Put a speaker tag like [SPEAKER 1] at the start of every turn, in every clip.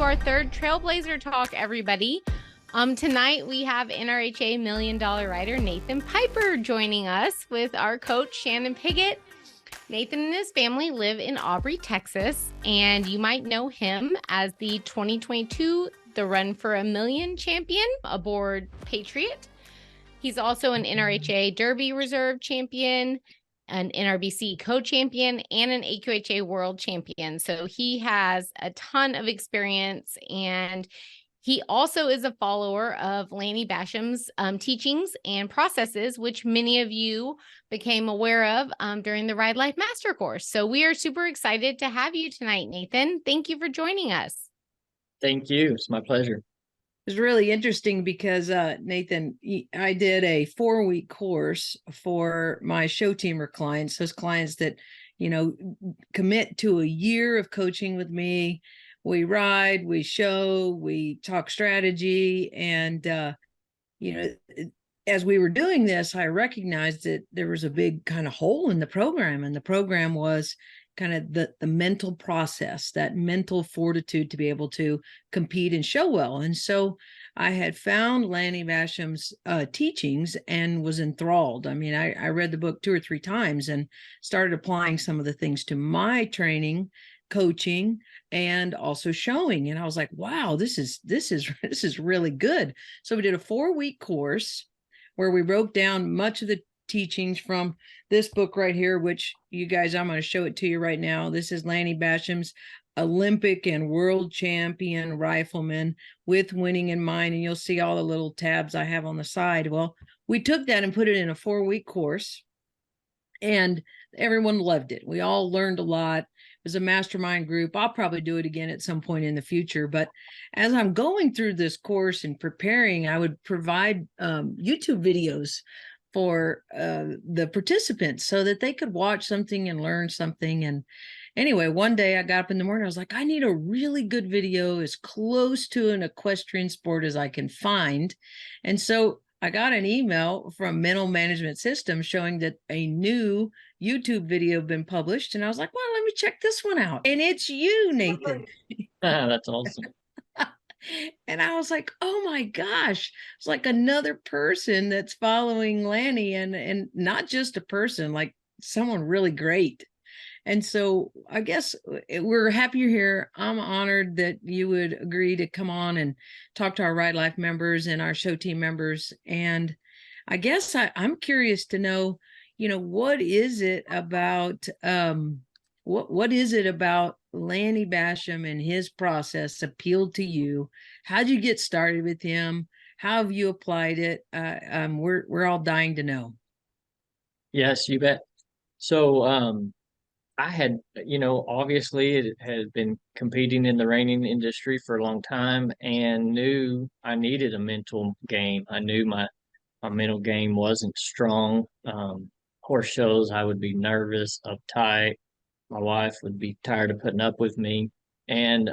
[SPEAKER 1] our third TrailBlazer Talk, everybody. Tonight we have NRHA $1 Million rider Nathan Piper joining us with our coach Shannon Piggott. Nathan and his family live in Aubrey, Texas, and you might know him as the 2022 The Run for a Million champion aboard Patriot. He's also an NRHA Derby Reserve champion, an NRBC co-champion, and an AQHA world champion. So he has a ton of experience, and he also is a follower of Lanny Basham's teachings and processes, which many of you became aware of during the Ride Life Master Course. So we are super excited to have you tonight, Nathan. Thank you for joining us.
[SPEAKER 2] Thank you. It's my pleasure.
[SPEAKER 3] It's really interesting because, Nathan, I did a 4-week course for my show teamer clients, those clients that, commit to a year of coaching with me. We ride, we show, we talk strategy. And, as we were doing this, I recognized that there was a big kind of hole in the program. And the program was kind of the mental process, that mental fortitude to be able to compete and show well. And so I had found Lanny Basham's teachings and was enthralled. I mean, I read the book 2 or 3 times and started applying some of the things to my training, coaching, and also showing. And I was like, wow, this is really good. So we did a 4-week course where we broke down much of the teachings from this book right here, which you guys, I'm going to show it to you right now. This is Lanny Basham's Olympic and World Champion Rifleman with winning in mind. And you'll see all the little tabs I have on the side. Well, we took that and put it in a 4-week course, and everyone loved it. We all learned a lot. It was a mastermind group. I'll probably do it again at some point in the future. But as I'm going through this course and preparing, I would provide YouTube videos for the participants so that they could watch something and learn something. And anyway, one day I got up in the morning, I was like, I need a really good video as close to an equestrian sport as I can find. And so I got an email from Mental Management Systems showing that a new YouTube video had been published. And I was like, well, let me check this one out. And it's you, Nathan.
[SPEAKER 2] That's awesome.
[SPEAKER 3] And I was like, oh my gosh, it's like another person that's following Lanny, and not just a person, like someone really great. And so I guess we're happy you're here. I'm honored that you would agree to come on and talk to our Ride Life members and our show team members. And I guess I'm curious to know, what is it about what is it about Lanny Basham and his process appealed to you? How'd you get started with him? How have you applied it? We're all dying to know.
[SPEAKER 2] Yes, you bet. So I had, obviously it had been competing in the reining industry for a long time and knew I needed a mental game. I knew my mental game wasn't strong. Horse shows, I would be nervous, uptight. My wife would be tired of putting up with me. And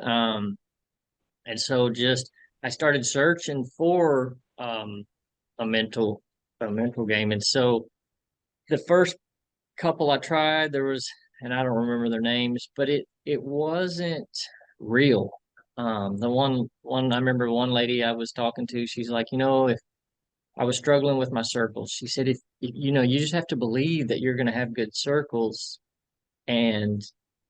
[SPEAKER 2] so just I started searching for a mental game. And so the first couple I tried, there was, and I don't remember their names, but it wasn't real. The one I remember, one lady I was talking to, she's like, if I was struggling with my circles, she said, if you just have to believe that you're going to have good circles, and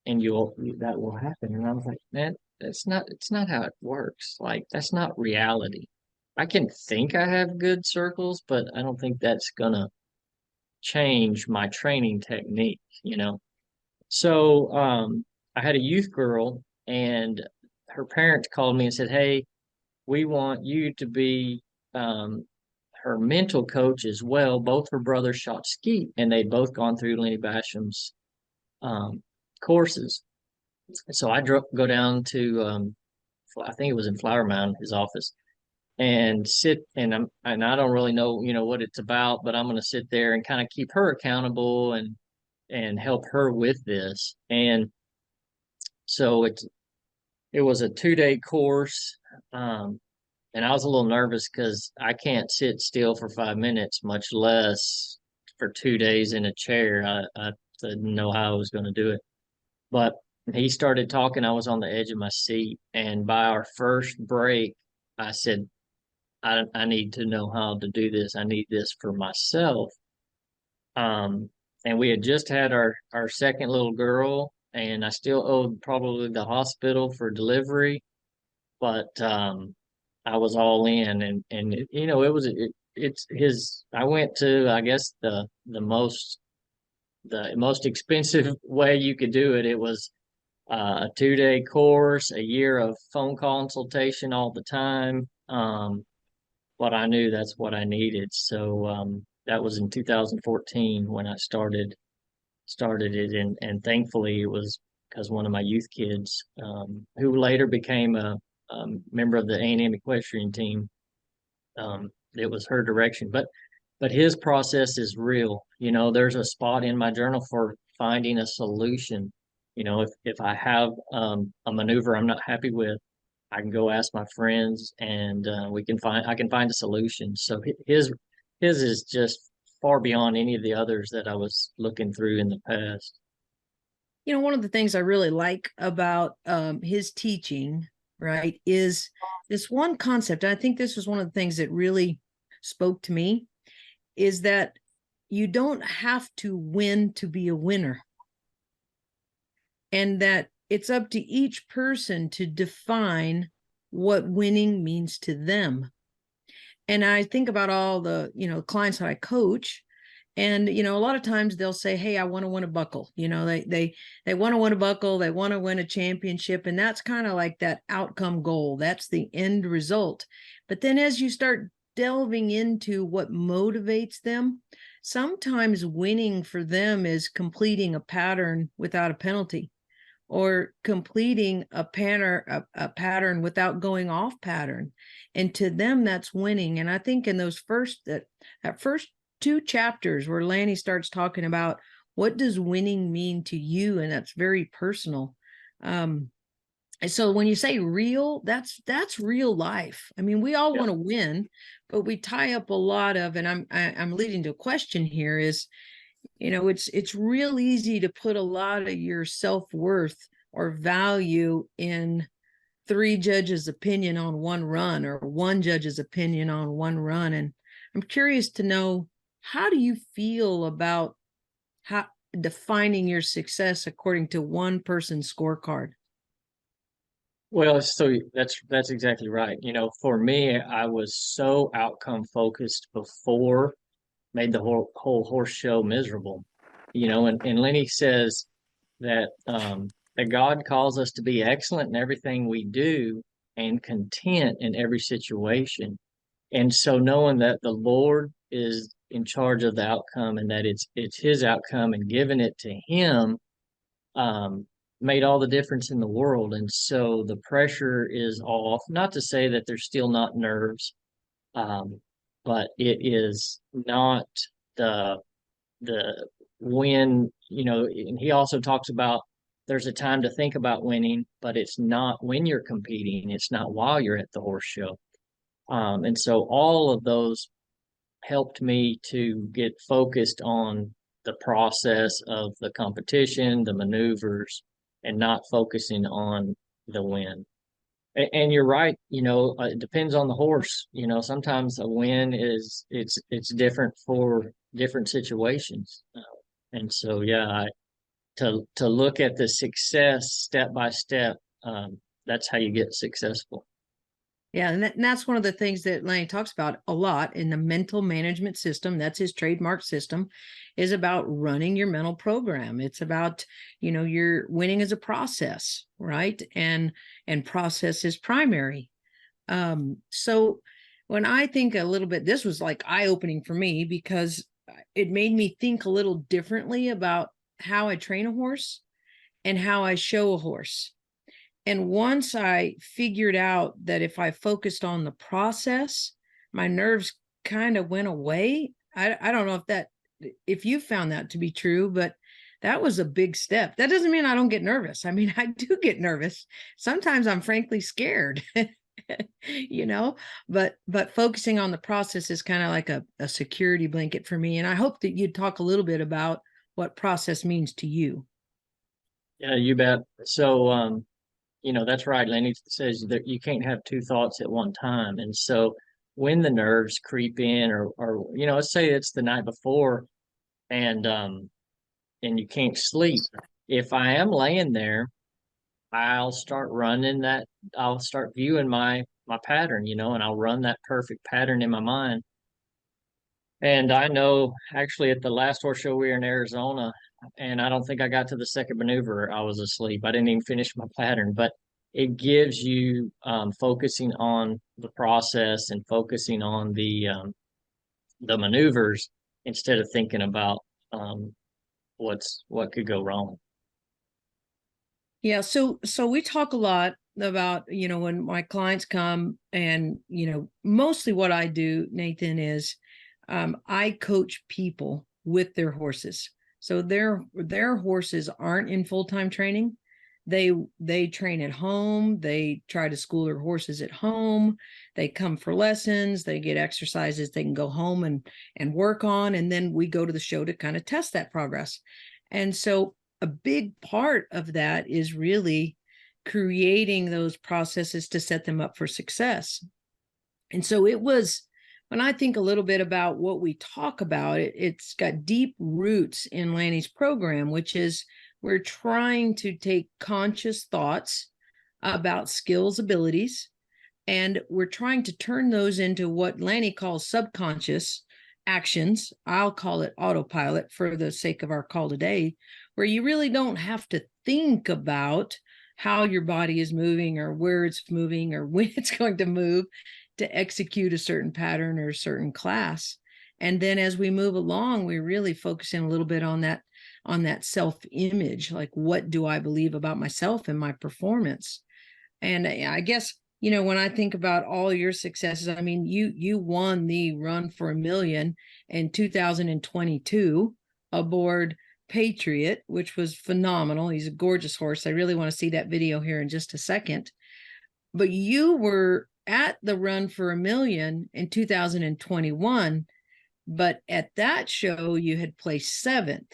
[SPEAKER 2] that will happen. And I was like, man, it's not how it works. Like, that's not reality. I can think I have good circles, but I don't think that's gonna change my training technique. So I had a youth girl, and her parents called me and said, hey, we want you to be her mental coach as well. Both her brothers shot skeet, and they'd both gone through Lenny Basham's courses. So I go down to I think it was in Flower Mound, his office, and sit, and I don't really know what it's about, but I'm going to sit there and kind of keep her accountable and help her with this. And so it was a 2-day course, and I was a little nervous because I can't sit still for 5 minutes, much less for 2 days in a chair. I didn't know how I was going to do it. But And he started talking. I was on the edge of my seat. And by our first break, I said, I need to know how to do this. I need this for myself. Um, and we had just had our second little girl, and I still owed probably the hospital for delivery, but I was all in, and it's his. I went to, I guess, the most expensive way you could do it. It was a 2-day course, a year of phone consultation all the time. But I knew that's what I needed. So that was in 2014 when I started it, and thankfully it was because one of my youth kids, who later became a member of the A&M equestrian team, it was her direction. But his process is real. There's a spot in my journal for finding a solution. If I have a maneuver I'm not happy with, I can go ask my friends, and I can find a solution. So his is just far beyond any of the others that I was looking through in the past.
[SPEAKER 3] One of the things I really like about his teaching, right, is this one concept. I think this was one of the things that really spoke to me, is that you don't have to win to be a winner. And that it's up to each person to define what winning means to them. And I think about all the, clients that I coach, and, a lot of times they'll say, hey, I want to win a buckle. They want to win a buckle. They want to win a championship. And that's kind of like that outcome goal. That's the end result. But then as you start delving into what motivates them, sometimes winning for them is completing a pattern without a penalty, or completing a pattern without going off pattern. And to them, that's winning. And I think in those that first 2 chapters where Lanny starts talking about what does winning mean to you, and that's very personal. And so when you say real, that's real life. I mean, we all want to win, but we tie up a lot of, and I'm leading to a question here, is, it's real easy to put a lot of your self-worth or value in 3 judges' opinion on one run, or 1 judge's opinion on one run. And I'm curious to know, how do you feel about how defining your success according to one person's scorecard?
[SPEAKER 2] Well, so that's exactly right. For me, I was so outcome focused before, made the whole horse show miserable. And Lenny says that that God calls us to be excellent in everything we do and content in every situation. And so knowing that the Lord is in charge of the outcome, and that it's his outcome, and giving it to him, um, made all the difference in the world. And so the pressure is off. Not to say that there's still not nerves, but it is not the win. And he also talks about there's a time to think about winning, but it's not when you're competing. It's not while you're at the horse show. And so all of those helped me to get focused on the process of the competition, the maneuvers, and not focusing on the win. And you're right, it depends on the horse. Sometimes a win it's different for different situations. And so, yeah, to look at the success step by step, that's how you get successful.
[SPEAKER 3] Yeah, and that's one of the things that Lanny talks about a lot in the mental management system. That's his trademark system, is about running your mental program. It's about, your winning as a process, right? And process is primary. So when I think a little bit, this was like eye-opening for me, because it made me think a little differently about how I train a horse and how I show a horse. And once I figured out that if I focused on the process, my nerves kind of went away. I don't know if you found that to be true, but that was a big step. That doesn't mean I don't get nervous. I mean, I do get nervous. Sometimes I'm frankly scared, but focusing on the process is kind of like a security blanket for me. And I hope that you'd talk a little bit about what process means to you.
[SPEAKER 2] Yeah, you bet. So, that's right. Lenny says that you can't have two thoughts at one time. And so when the nerves creep in or let's say it's the night before and and you can't sleep. If I am laying there, I'll start running that I'll start viewing my pattern, and I'll run that perfect pattern in my mind. And I know actually at the last horse show we were in Arizona, and I don't think I got to the second maneuver. I was asleep. I didn't even finish my pattern, but it gives you focusing on the process and focusing on the maneuvers instead of thinking about um, what could go wrong.
[SPEAKER 3] Yeah, so we talk a lot about, when my clients come and, mostly what I do, Nathan, is I coach people with their horses. So their horses aren't in full-time training. They train at home, they try to school their horses at home, they come for lessons, they get exercises they can go home and work on, and then we go to the show to kind of test that progress. And so a big part of that is really creating those processes to set them up for success. And so it was, when I think a little bit about what we talk about, it's got deep roots in Lanny's program, which is we're trying to take conscious thoughts about skills, abilities, and we're trying to turn those into what Lanny calls subconscious actions. I'll call it autopilot for the sake of our call today, where you really don't have to think about how your body is moving or where it's moving or when it's going to move to execute a certain pattern or a certain class. And then as we move along, we really focus in a little bit on that self-image, like what do I believe about myself and my performance. And I guess, when I think about all your successes, I mean, you won the Run for a Million in 2022 aboard Patriot, which was phenomenal. He's a gorgeous horse. I really want to see that video here in just a second. But you were at the Run for a Million in 2021, but at that show you had placed seventh,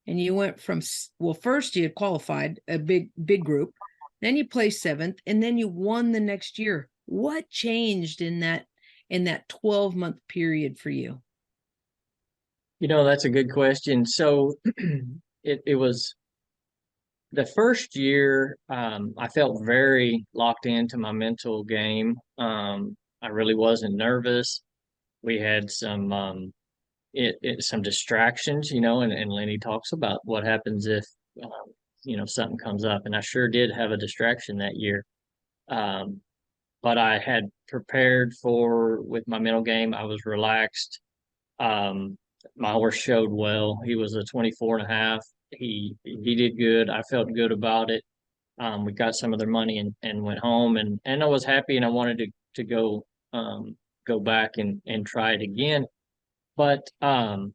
[SPEAKER 3] and you went from, well, first you had qualified a big group, then you placed seventh, and then you won the next year. What changed in that 12-month period for you?
[SPEAKER 2] That's a good question. So it was the first year, I felt very locked into my mental game. I really wasn't nervous. We had some distractions, and Lenny talks about what happens if something comes up, and I sure did have a distraction that year. Um, but I had prepared for with my mental game. I was relaxed. Um, my horse showed well. He was a 24 and a half. He did good. I felt good about it. We got some of their money and went home and I was happy and I wanted to go back and try it again. But I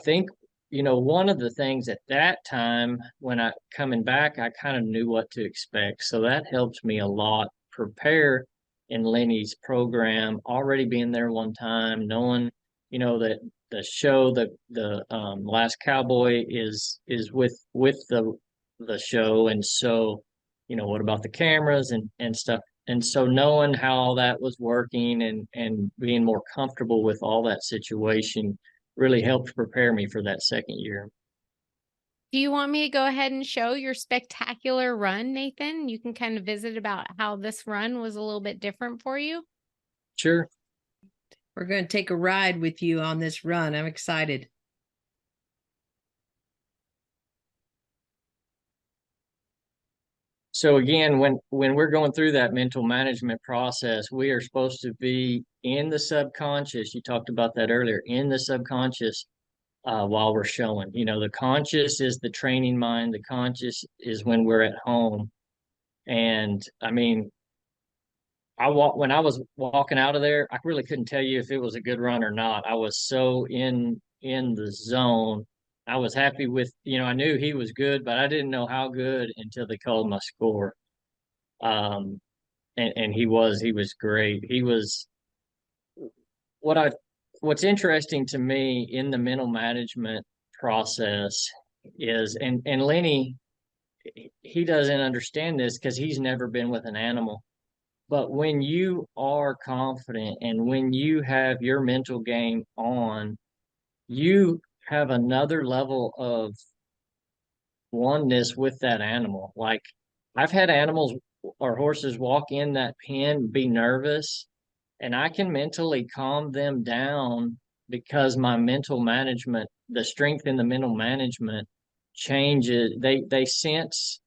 [SPEAKER 2] think, one of the things at that time when I coming back, I kind of knew what to expect. So that helped me a lot prepare in Lenny's program, already being there one time, knowing, that the show, the Last Cowboy is with the show. And so, what about the cameras and stuff? And so knowing how all that was working and being more comfortable with all that situation really helped prepare me for that second year.
[SPEAKER 1] Do you want me to go ahead and show your spectacular run, Nathan? You can kind of visit about how this run was a little bit different for you.
[SPEAKER 2] Sure.
[SPEAKER 3] We're going to take a ride with you on this run. I'm excited.
[SPEAKER 2] So again, when we're going through that mental management process, we are supposed to be in the subconscious. You talked about that earlier, in the subconscious while we're showing. The conscious is the training mind. The conscious is when we're at home. And I mean, when I was walking out of there, I really couldn't tell you if it was a good run or not. I was so in the zone. I was happy with, I knew he was good, but I didn't know how good until they called my score. Um, and he was great. He was what I what's interesting to me in the mental management process is, and Lenny, he doesn't understand this because he's never been with an animal. But when you are confident and when you have your mental game on, you have another level of oneness with that animal. Like I've had animals or horses walk in that pen, be nervous, and I can mentally calm them down because my mental management, the strength in the mental management changes. They sense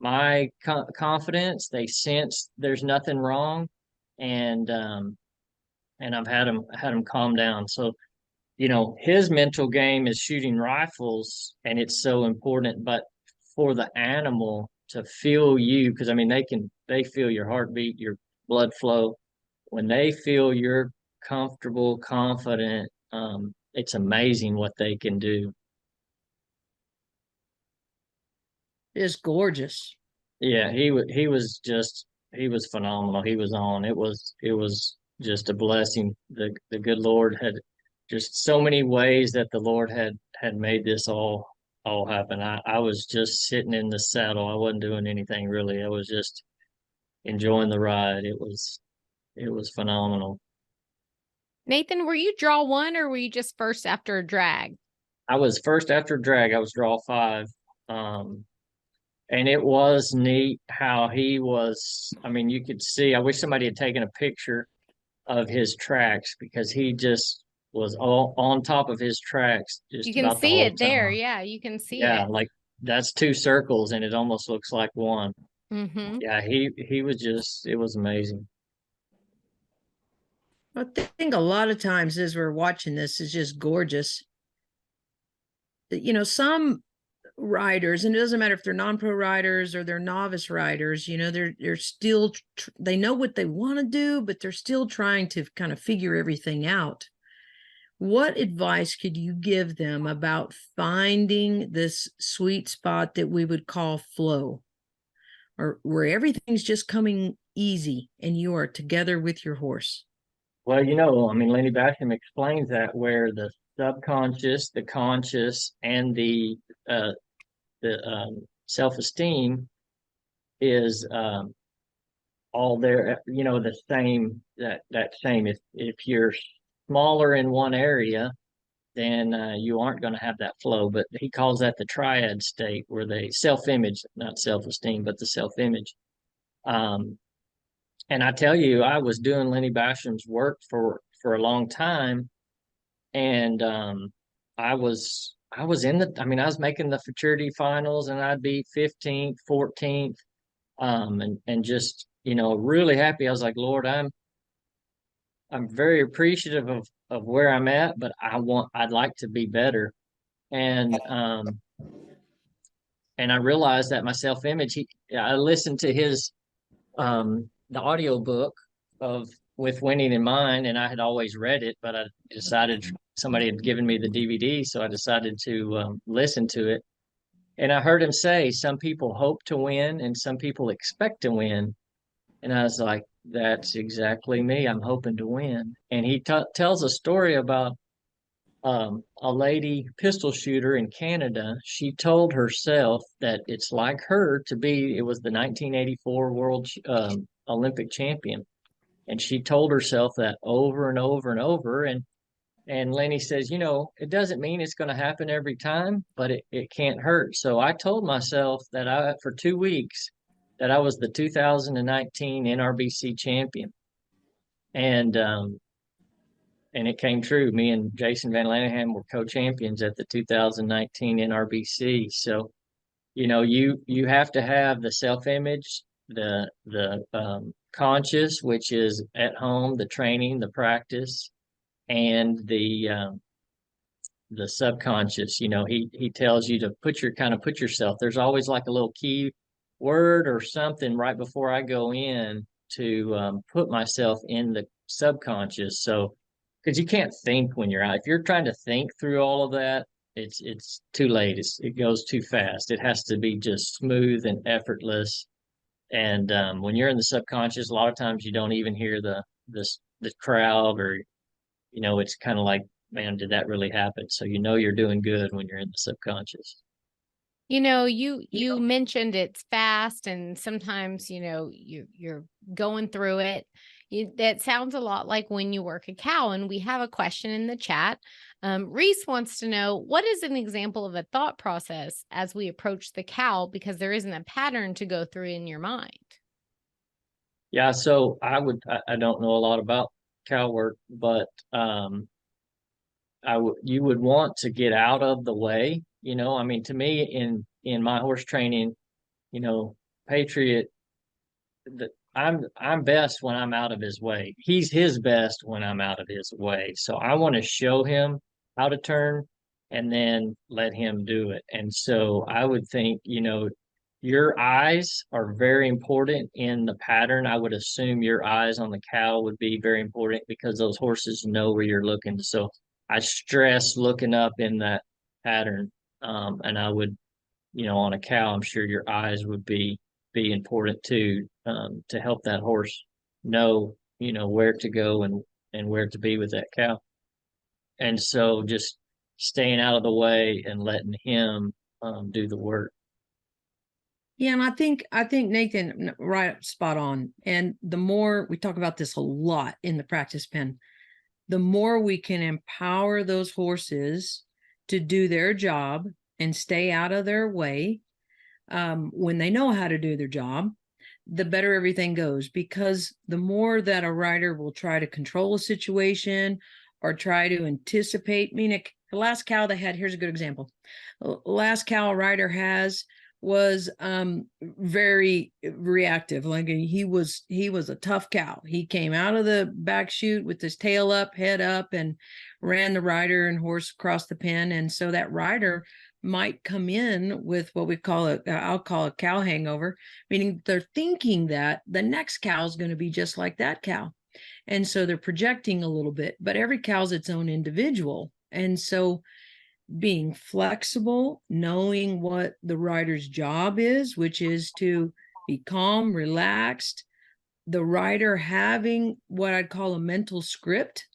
[SPEAKER 2] my confidence. They sense there's nothing wrong, and I've had them calm down. So his mental game is shooting rifles, and it's so important. But for the animal to feel you, because I mean they feel your heartbeat, your blood flow. When they feel you're comfortable, confident, it's amazing what they can do.
[SPEAKER 3] It's gorgeous.
[SPEAKER 2] Yeah, he was phenomenal. He was on. It was just a blessing. The good Lord had just so many ways that the Lord had made this all happen. I was just sitting in the saddle. I wasn't doing anything really. I was just enjoying the ride. It was phenomenal.
[SPEAKER 1] Nathan, were you draw one or were you just first after a drag?
[SPEAKER 2] I was first after drag. I was draw 5. Um, and it was neat how he was. I mean, you could see. I wish somebody had taken a picture of his tracks because he just was all on top of his tracks
[SPEAKER 1] You
[SPEAKER 2] just
[SPEAKER 1] can
[SPEAKER 2] about the
[SPEAKER 1] see
[SPEAKER 2] whole
[SPEAKER 1] it there.
[SPEAKER 2] time.
[SPEAKER 1] Yeah, you can see
[SPEAKER 2] Yeah,
[SPEAKER 1] it.
[SPEAKER 2] like that's 2 circles and it almost looks like one.
[SPEAKER 1] Mm-hmm.
[SPEAKER 2] Yeah, he was just it was amazing.
[SPEAKER 3] I think a lot of times as we're watching this is just gorgeous. Some riders, and it doesn't matter if they're non-pro riders or they're novice riders, they're still they know what they want to do, but they're still trying to kind of figure everything out. What advice could you give them about finding this sweet spot that we would call flow, or where everything's just coming easy and you are together with your horse?
[SPEAKER 2] Well, I mean, Lenny Basham explains that where the subconscious, the conscious, and the self-esteem is all there, the same, that same. If you're smaller in one area, then you aren't going to have that flow. But he calls that the triad state, where they self-image, not self-esteem, but the self-image. Um, and I tell you, I was doing Lenny Basham's work for a long time, and I was in the. I mean, I was making the futurity finals, and I'd be 15th, 14th, and just really happy. I was like, Lord, I'm very appreciative of where I'm at, but I'd like to be better. And I realized that my self-image, I listened to his the audio book of With Winning in Mind, and I had always read it, but I decided somebody had given me the DVD, so I decided to listen to it. And I heard him say, some people hope to win and some people expect to win. And I was like, that's exactly me. I'm hoping to win. And he tells a story about a lady pistol shooter in Canada. She told herself that it's like her to be, it was the 1984 World Olympic champion. And she told herself that over and over and over. And Lenny says, it doesn't mean it's going to happen every time, but it can't hurt. So I told myself that for 2 weeks, that I was the 2019 NRBC champion. And it came true. Me and Jason Van Lanahan were co-champions at the 2019 NRBC. So, you have to have the self-image, the conscious, which is at home, the training, the practice, and the subconscious. He tells you to put yourself. There's always like a little key word or something right before I go in to put myself in the subconscious. So, because you can't think when you're out. If you're trying to think through all of that, it's too late. It goes too fast. It has to be just smooth and effortless. And when you're in the subconscious, a lot of times you don't even hear the crowd, or it's kind of like, man, did that really happen? So you're doing good when you're in the subconscious.
[SPEAKER 1] You mentioned it's fast and sometimes, you're going through it. That sounds a lot like when you work a cow. And we have a question in the chat. Reese wants to know, what is an example of a thought process as we approach the cow, because there isn't a pattern to go through in your mind?
[SPEAKER 2] Yeah, so I don't know a lot about cow work, but you would want to get out of the way. I mean, to me, in my horse training, Patriot, I'm best when I'm out of his way. He's his best when I'm out of his way. So I want to show him how to turn and then let him do it. And so I would think, your eyes are very important in the pattern. I would assume your eyes on the cow would be very important because those horses know where you're looking. So I stress looking up in that pattern. And I would, on a cow, I'm sure your eyes would be important too, to help that horse know, where to go and where to be with that cow. And so just staying out of the way and letting him do the work.
[SPEAKER 3] Yeah, and I think Nathan, right, spot on. And the more we talk about this a lot in the practice pen, the more we can empower those horses to do their job and stay out of their way, when they know how to do their job, the better everything goes. Because the more that a rider will try to control a situation or try to anticipate, I mean, the last cow they had, here's a good example. Last cow a rider has was very reactive. Like he was a tough cow. He came out of the back chute with his tail up, head up, and ran the rider and horse across the pen. And so that rider might come in with what we call I'll call a cow hangover, meaning they're thinking that the next cow is going to be just like that cow. And so they're projecting a little bit, but every cow's its own individual. And so being flexible, knowing what the rider's job is, which is to be calm, relaxed, the rider having what I'd call a mental script,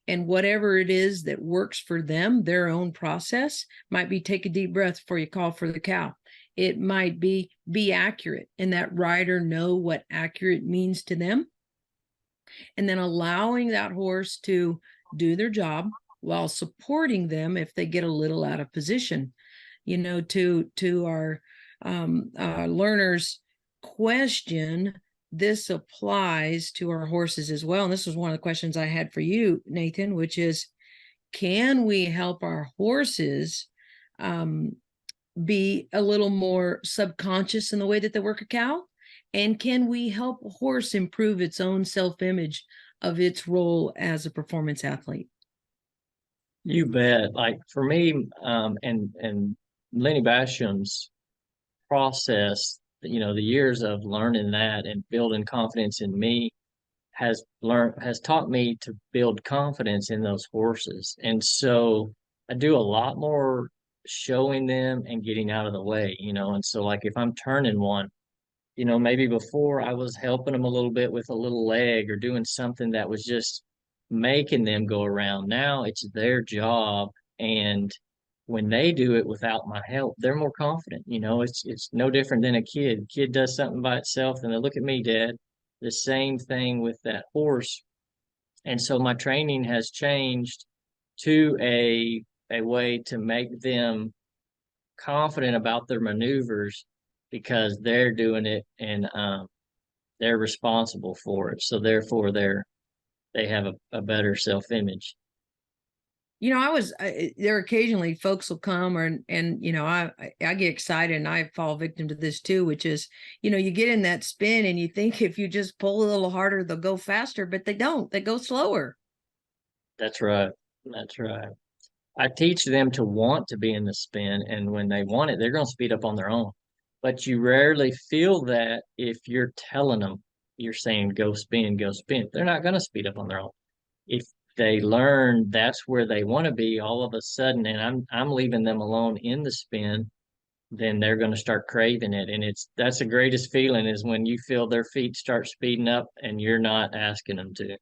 [SPEAKER 3] and whatever it is that works for them, their own process might be take a deep breath before you call for the cow. It might be accurate, and that rider know what accurate means to them, and then allowing that horse to do their job while supporting them if they get a little out of position. To our learners' question, this applies to our horses as well. And this was one of the questions I had for you, Nathan, which is, can we help our horses be a little more subconscious in the way that they work a cow? And can we help a horse improve its own self-image of its role as a performance athlete?
[SPEAKER 2] You bet. Like for me, and Lenny Basham's process, the years of learning that and building confidence in me has taught me to build confidence in those horses. And so I do a lot more showing them and getting out of the way, and so like if I'm turning one, maybe before I was helping them a little bit with a little leg or doing something that was just making them go around. Now it's their job. And when they do it without my help, they're more confident. It's no different than a kid. Kid does something by itself and they look at me, Dad. The same thing with that horse. And so my training has changed to a way to make them confident about their maneuvers because they're doing it and they're responsible for it. So therefore they have a better self-image.
[SPEAKER 3] There occasionally folks will come and I get excited and I fall victim to this too, which is, you get in that spin and you think if you just pull a little harder, they'll go faster, but they don't, they go slower.
[SPEAKER 2] That's right. That's right. I teach them to want to be in the spin, and when they want it, they're going to speed up on their own. But you rarely feel that if you're telling them, you're saying, go spin, go spin. They're not going to speed up on their own. If they learn that's where they want to be all of a sudden, and I'm leaving them alone in the spin, then they're going to start craving it. And that's the greatest feeling is when you feel their feet start speeding up and you're not asking them to.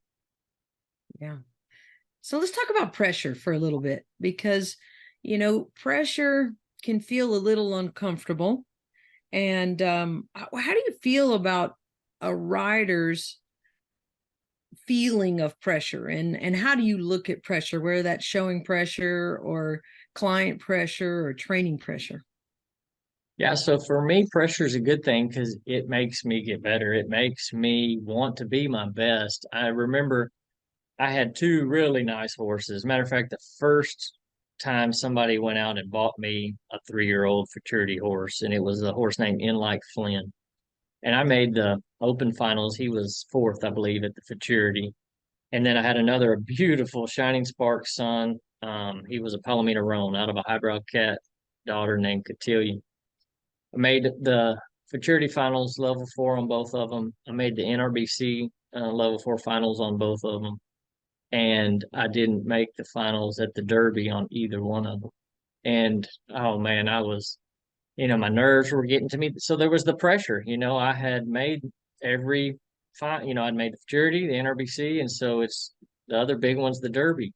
[SPEAKER 3] Yeah. So let's talk about pressure for a little bit, because, pressure can feel a little uncomfortable. And how do you feel about a rider's feeling of pressure, and how do you look at pressure, whether that's showing pressure or client pressure or training pressure?
[SPEAKER 2] Yeah, so for me, pressure is a good thing because it makes me get better. It makes me want to be my best. I remember I had two really nice horses. Matter of fact, the first time somebody went out and bought me a 3-year-old futurity horse, and it was a horse named In Like Flynn. And I made the open finals. He was fourth, I believe, at the futurity. And then I had another beautiful Shining Spark son. He was a Palomino Roan out of a highbrow cat daughter named Cotillion. I made the futurity finals level 4 on both of them. I made the NRBC level 4 finals on both of them. And I didn't make the finals at the Derby on either one of them. And oh man, I was, my nerves were getting to me. So there was the pressure, I had made every I'd made the futurity, the NRBC, and so it's the other big one's the Derby.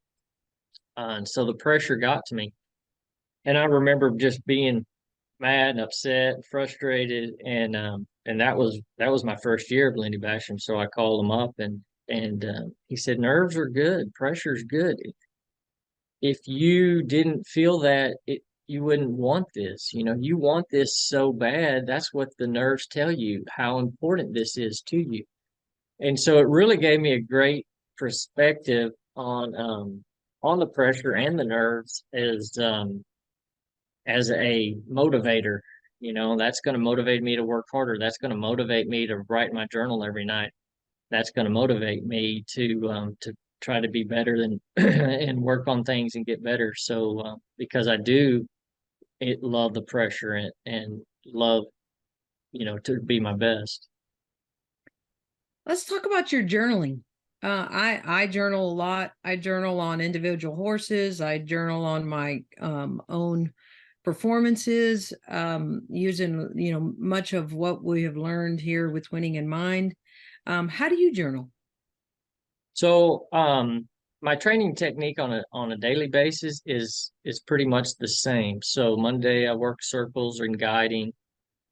[SPEAKER 2] And so the pressure got to me. And I remember just being mad and upset and frustrated, and that was my first year of Lindy Basham. So I called him up, and he said nerves are good, pressure's good. If you didn't feel that, you wouldn't want this. You want this so bad. That's what the nerves tell you, how important this is to you. And so it really gave me a great perspective on the pressure and the nerves as a motivator. That's going to motivate me to work harder. That's going to motivate me to write my journal every night. That's going to motivate me to try to be better than and work on things and get better. So because I do love the pressure and love to be my best.
[SPEAKER 3] Let's talk about your journaling. I journal a lot. I journal on individual horses. I journal on my own performances, using much of what we have learned here with Winning in Mind. How do you journal?
[SPEAKER 2] So my training technique on a daily basis is pretty much the same. So Monday I work circles and guiding.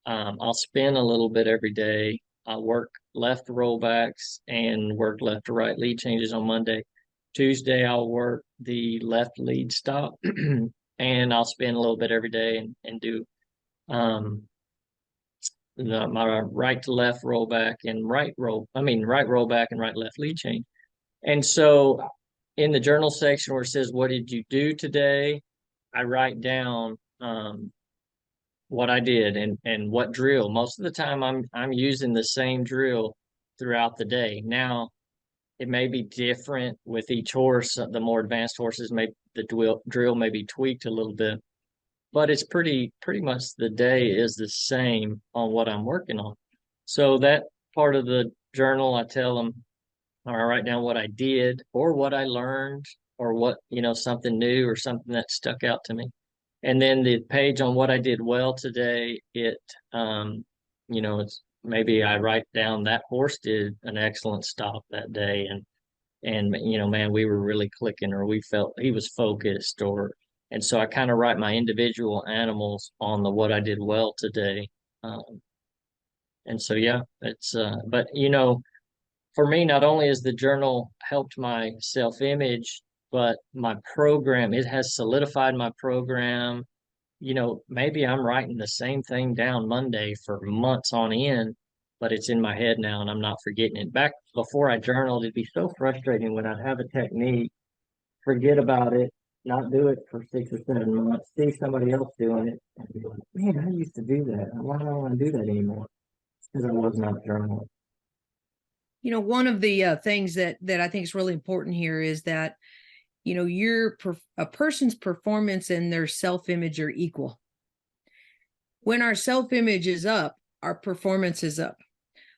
[SPEAKER 2] I'll spin a little bit every day. I work left rollbacks and work left to right lead changes on Monday. Tuesday I'll work the left lead stop and I'll spin a little bit every day and do my right to left rollback and right rollback and right left lead change. And so in the journal section where it says, what did you do today? I write down what I did and what drill. Most of the time I'm using the same drill throughout the day. Now it may be different with each horse. The more advanced horses, the drill may be tweaked a little bit, but it's pretty much the day is the same on what I'm working on. So that part of the journal, I tell them, or I write down what I did or what I learned or what, something new or something that stuck out to me. And then the page on what I did well today, it's maybe I write down that horse did an excellent stop that day. And, man, we were really clicking, or we felt he was focused, and so I kind of write my individual animals on the what I did well today. And so, yeah, but for me, not only has the journal helped my self-image, but my program, it has solidified my program. Maybe I'm writing the same thing down Monday for months on end, but it's in my head now and I'm not forgetting it. Back before I journaled, it'd be so frustrating when I'd have a technique, forget about it, not do it for 6 or 7 months, see somebody else doing it, and be like, man, I used to do that. Why don't I want to do that anymore? It's because I was not journaling.
[SPEAKER 3] One of the things that I think is really important here is that, a person's performance and their self-image are equal. When our self-image is up, our performance is up.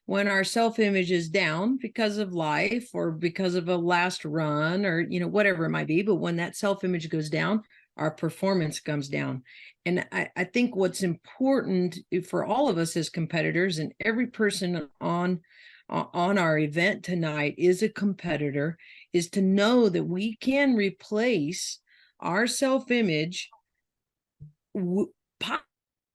[SPEAKER 3] When our self-image is down because of life or because of a last run or, whatever it might be, but when that self-image goes down, our performance comes down. And I think what's important for all of us as competitors, and every person on our event tonight is a competitor, is to know that we can replace our self-image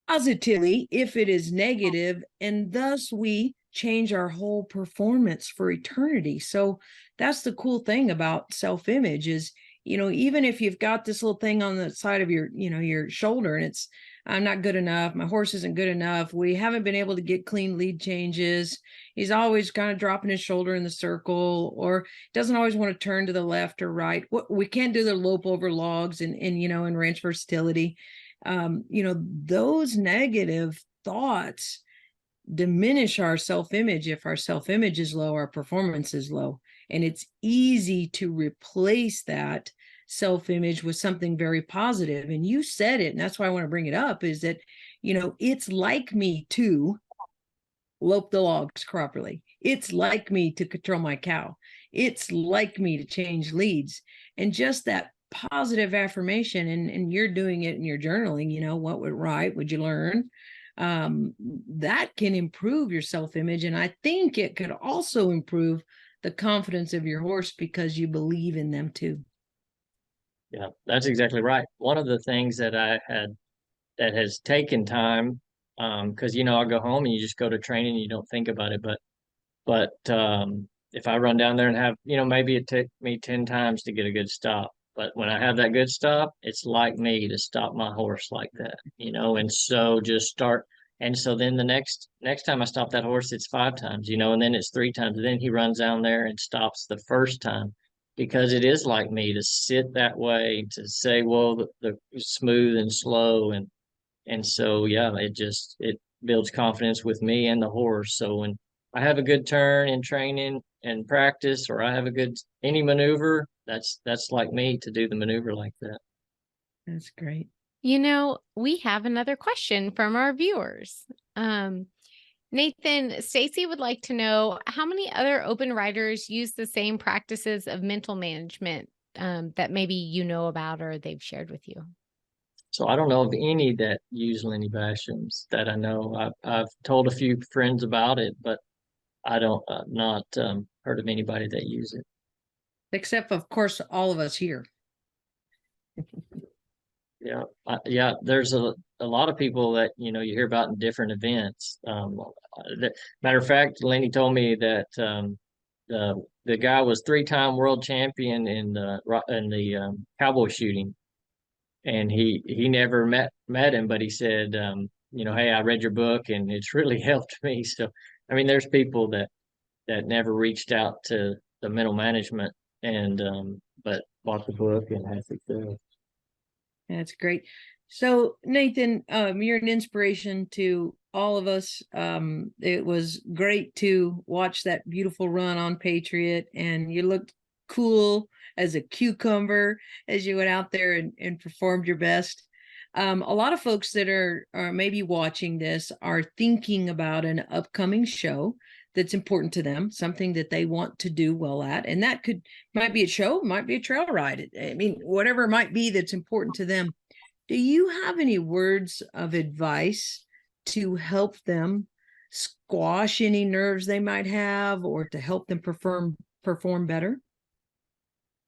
[SPEAKER 3] positively if it is negative, and thus we change our whole performance for eternity. So that's the cool thing about self-image is, even if you've got this little thing on the side of your, your shoulder, and it's, I'm not good enough, my horse isn't good enough, we haven't been able to get clean lead changes, he's always kind of dropping his shoulder in the circle, or doesn't always want to turn to the left or right, we can't do the lope over logs in ranch versatility. Those negative thoughts diminish our self-image. If our self-image is low, our performance is low, and it's easy to replace that self-image with something very positive. And you said it, and that's why I want to bring it up, is that it's like me to lope the logs properly, it's like me to control my cow, it's like me to change leads. And just that positive affirmation, and you're doing it in your journaling, what would right would you learn, that can improve your self-image. And I think it could also improve the confidence of your horse because you believe in them too.
[SPEAKER 2] Yeah, that's exactly right. One of the things that I had that has taken time, because I'll go home and you just go to training and you don't think about it, but if I run down there and have, maybe it took me 10 times to get a good stop, but when I have that good stop, it's like me to stop my horse like that, and so just start. And so then the next time I stop that horse, it's 5 times, and then it's 3 times. And then he runs down there and stops the first time, because it is like me to sit that way, to say, well, the smooth and slow. And so, yeah, it builds confidence with me and the horse. So when I have a good turn in training and practice, or I have any maneuver, that's like me to do the maneuver like that.
[SPEAKER 3] That's great.
[SPEAKER 1] We have another question from our viewers. Nathan, Stacy would like to know how many other open riders use the same practices of mental management that maybe you know about or they've shared with you.
[SPEAKER 2] So I don't know of any that use Lenny Bashams that I know. I've told a few friends about it, but I don't not heard of anybody that use it.
[SPEAKER 3] Except, of course, all of us here.
[SPEAKER 2] Yeah, there's a lot of people that you hear about in different events. Matter of fact, Lenny told me that the guy was 3-time world champion in the cowboy shooting, and he never met him, but he said, hey, I read your book and it's really helped me. So I mean, there's people that never reached out to the mental management and but bought the book and had success.
[SPEAKER 3] That's great. So Nathan, you're an inspiration to all of us. It was great to watch that beautiful run on Patriot, and you looked cool as a cucumber as you went out there and performed your best. A lot of folks that are maybe watching this are thinking about an upcoming show that's important to them, something that they want to do well at. And that might be a show, might be a trail ride. I mean, whatever it might be that's important to them. Do you have any words of advice to help them squash any nerves they might have, or to help them perform better?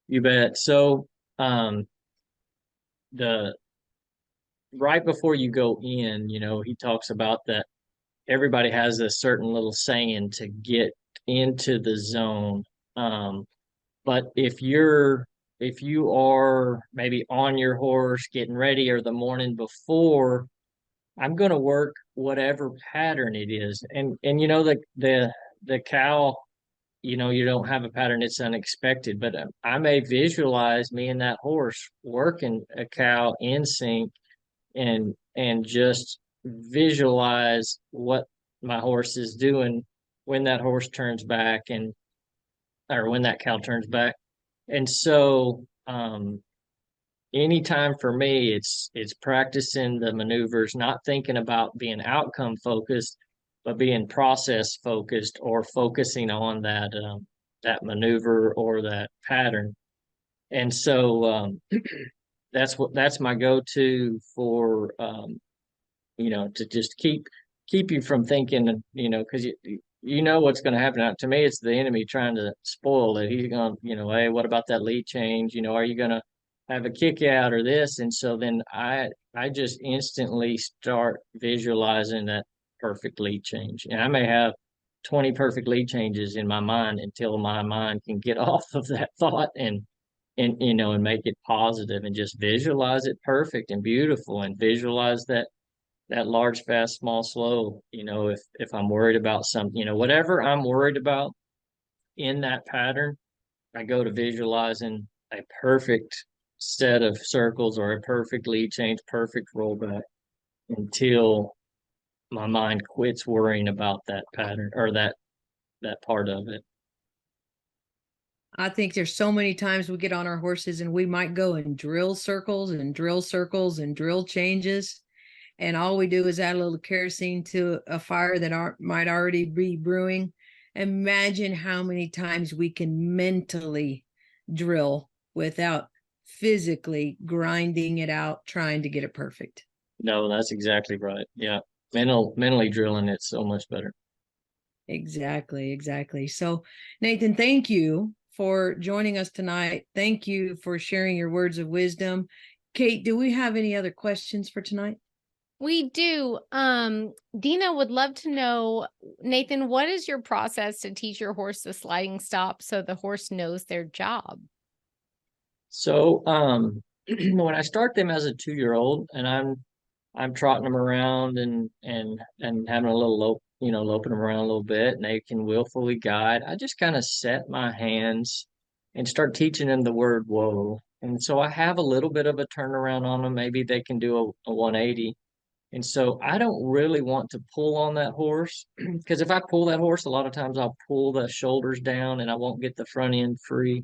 [SPEAKER 2] You bet. So the right before you go in, he talks about that everybody has a certain little saying to get into the zone. But if you are maybe on your horse getting ready, or the morning before, I'm going to work whatever pattern it is. And the cow, you don't have a pattern, it's unexpected, but I may visualize me and that horse working a cow in sync, and just visualize what my horse is doing when that horse turns back, or when that cow turns back. And so anytime for me, it's practicing the maneuvers, not thinking about being outcome focused, but being process focused, or focusing on that maneuver or that pattern. And so that's my go-to for to just keep you from thinking, because you know what's going to happen. Now, to me, it's the enemy trying to spoil it. He's going, hey, what about that lead change? Are you going to have a kick out or this. And so then I just instantly start visualizing that perfect lead change. And I may have 20 perfect lead changes in my mind until my mind can get off of that thought and and make it positive and just visualize it perfect and beautiful and visualize that large, fast, small, slow. If I'm worried about something, whatever I'm worried about in that pattern, I go to visualizing a perfect set of circles or a perfect lead change, perfect rollback until my mind quits worrying about that pattern or that part of it.
[SPEAKER 3] I think there's so many times we get on our horses and we might go and drill circles and drill circles and drill changes. And all we do is add a little kerosene to a fire that might already be brewing. Imagine how many times we can mentally drill without physically grinding it out, trying to get it perfect.
[SPEAKER 2] No, that's exactly right. Yeah. Mentally drilling it's so much better.
[SPEAKER 3] Exactly. So, Nathan, thank you for joining us tonight. Thank you for sharing your words of wisdom. Kate, do we have any other questions for tonight?
[SPEAKER 1] We do. Dina would love to know, Nathan, what is your process to teach your horse the sliding stop so the horse knows their job?
[SPEAKER 2] So when I start them as a 2-year-old and I'm trotting them around and having a little loping them around a little bit, and they can willfully guide. I just kind of set my hands and start teaching them the word whoa. And so I have a little bit of a turnaround on them. Maybe they can do a 180. And so I don't really want to pull on that horse because if I pull that horse, a lot of times I'll pull the shoulders down and I won't get the front end free.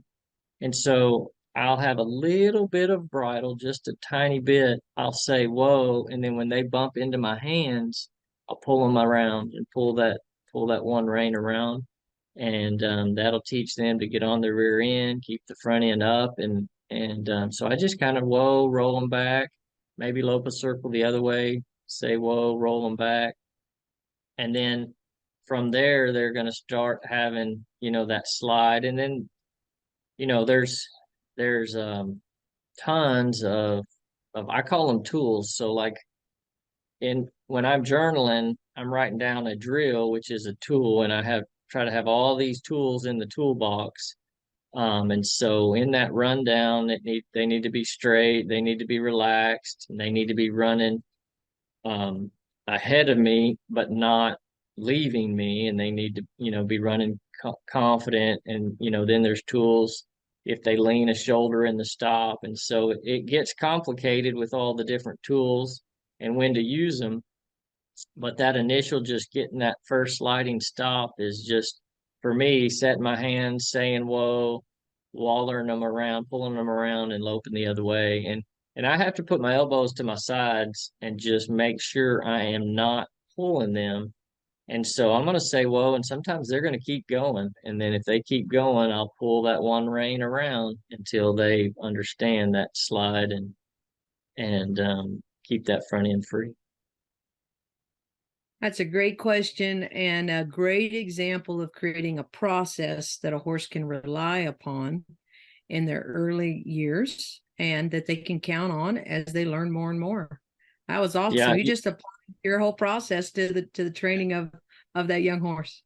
[SPEAKER 2] And so I'll have a little bit of bridle, just a tiny bit. I'll say, whoa. And then when they bump into my hands, I'll pull them around and pull that one rein around. And that'll teach them to get on the rear end, keep the front end up. And so I just kind of, whoa, roll them back, maybe lope a circle the other way, say, whoa, roll them back. And then from there, they're going to start having, that slide. And then there's tons of I call them tools. So like when I'm journaling, I'm writing down a drill, which is a tool, and I try to have all these tools in the toolbox. And so in that rundown, they need to be straight, they need to be relaxed, and they need to be running um ahead of me, but not leaving me, and they need to, be running confident. And then there's tools if they lean a shoulder in the stop. And so it gets complicated with all the different tools and when to use them. But that initial, just getting that first sliding stop is just, for me, setting my hands, saying whoa, wallering them around, pulling them around and loping the other way. And I have to put my elbows to my sides and just make sure I am not pulling them. And so I'm going to say whoa, and sometimes they're going to keep going. And then if they keep going, I'll pull that one rein around until they understand that slide and keep that front end free.
[SPEAKER 3] That's a great question and a great example of creating a process that a horse can rely upon in their early years and that they can count on as they learn more and more. That was awesome.
[SPEAKER 2] Yeah,
[SPEAKER 3] You just applied your whole process to the training of that young horse.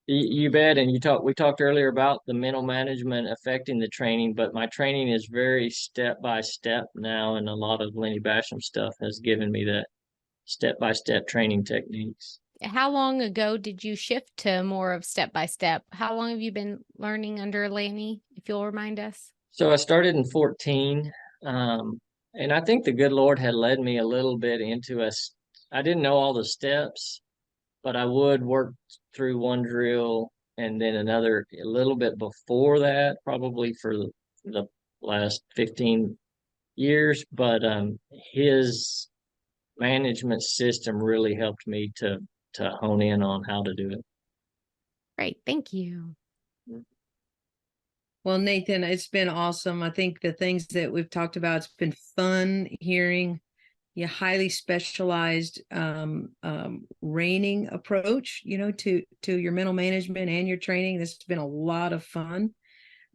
[SPEAKER 2] you bet. And we talked earlier about the mental management affecting the training, but my training is very step by step now, and a lot of Lenny Basham stuff has given me that step by step training techniques.
[SPEAKER 1] How long ago did you shift to more of step by step? How long have you been learning under Laney, if you'll remind us?
[SPEAKER 2] So I started in 14, and I think the good Lord had led me a little bit into I didn't know all the steps, but I would work through one drill and then another a little bit before that, probably for the last 15 years. But his management system really helped me to hone in on how to do it.
[SPEAKER 1] Great. Thank you.
[SPEAKER 3] Well, Nathan, it's been awesome. I think the things that we've talked about, it's been fun hearing your highly specialized reining approach, to your mental management and your training. This has been a lot of fun.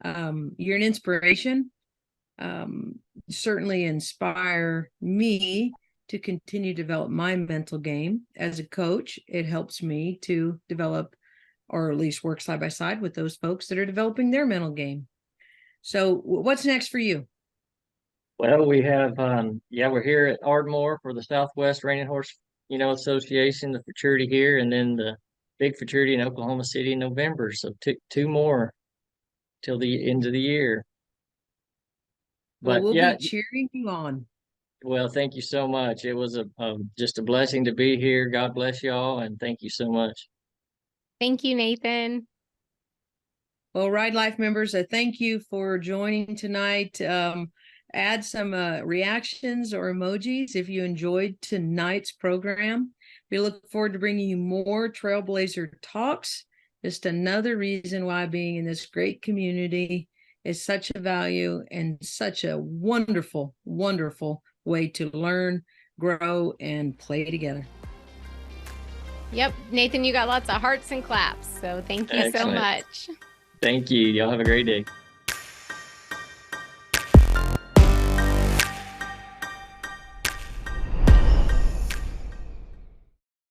[SPEAKER 3] You're an inspiration. certainly inspire me to continue to develop my mental game. As a coach, it helps me to develop, or at least work side by side with those folks that are developing their mental game. So what's next for you?
[SPEAKER 2] Well, we have, we're here at Ardmore for the Southwest Reining Horse, Association, the futurity here, and then the big futurity in Oklahoma City in November. So two more till the end of the year.
[SPEAKER 3] Well,
[SPEAKER 2] But
[SPEAKER 3] we'll
[SPEAKER 2] yeah,
[SPEAKER 3] be cheering you on.
[SPEAKER 2] well, thank you so much. It was just a blessing to be here. God bless y'all, and thank you so much.
[SPEAKER 1] Thank you, Nathan.
[SPEAKER 3] Well, Ride Life members, thank you for joining tonight. Add some reactions or emojis if you enjoyed tonight's program. We look forward to bringing you more Trailblazer talks. Just another reason why being in this great community is such a value and such a wonderful, wonderful way to learn, grow, and play together.
[SPEAKER 1] Yep, Nathan, you got lots of hearts and claps. So thank you so
[SPEAKER 2] Excellent.
[SPEAKER 1] much.
[SPEAKER 2] Thank you. Y'all have a great day.